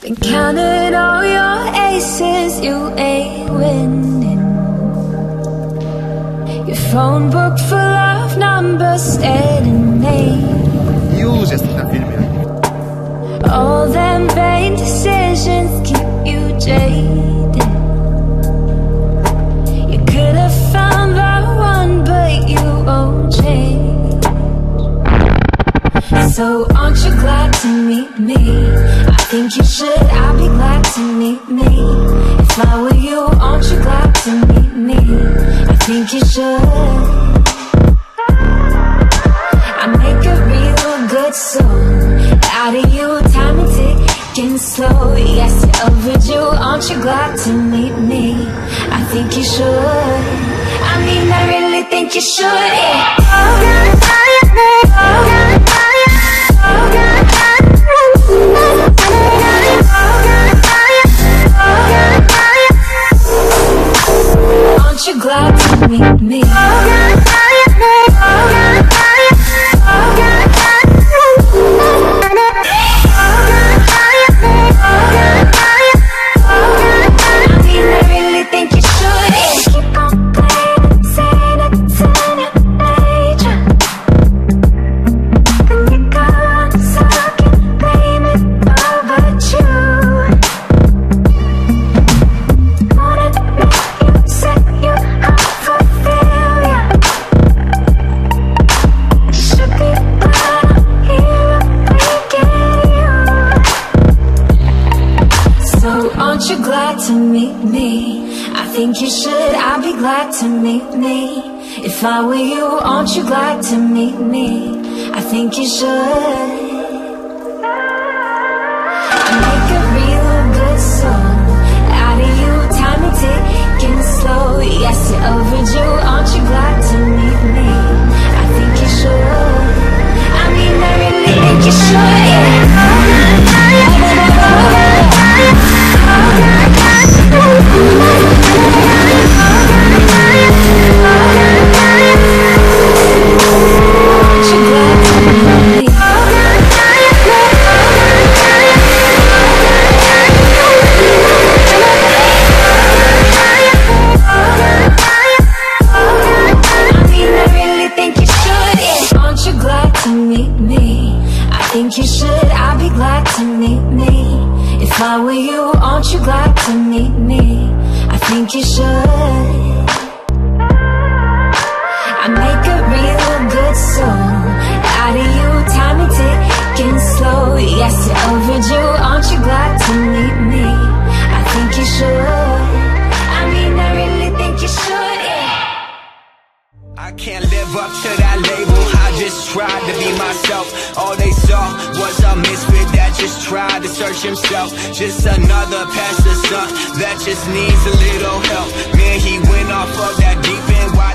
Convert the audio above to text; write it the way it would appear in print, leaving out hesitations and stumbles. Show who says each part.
Speaker 1: Been counting all your aces, you ain't winning. Your phone book full of numbers, staring names.
Speaker 2: Już jesteś na filmie.
Speaker 1: All them vain decisions keep you jaded. You could have found the one, but you won't change. So aren't you glad to meet me? I think you should, I'll be glad to meet me. If I were you, aren't you glad to meet me? I think you should. I make a real good song out of you, time and ticking slow. Yes, you're overdue, aren't you glad to meet me? I think you should. I mean, I really think you should, yeah. Aren't you glad to meet me? You should, I'll be glad to meet me. If I were you, aren't you glad to meet me? I think you should. I make a real good song out of you, time and ticking slow. Yes, you're overdue, aren't you glad to meet me? I think you should. I mean, I really think you should, yeah. You should, I'll be glad to meet me. If I were you, aren't you glad to meet me? I think you should. I make a real good song out of you, time and ticking slow. Yes, you're overdue, aren't you glad to meet me? I think you should. I mean, I really think you should, yeah.
Speaker 3: I can't live up to that label, I just tried to be myself. All they saw was a misfit that just tried to search himself. Just another pastor's son that just needs a little help. Man, he went off of that deep end. Why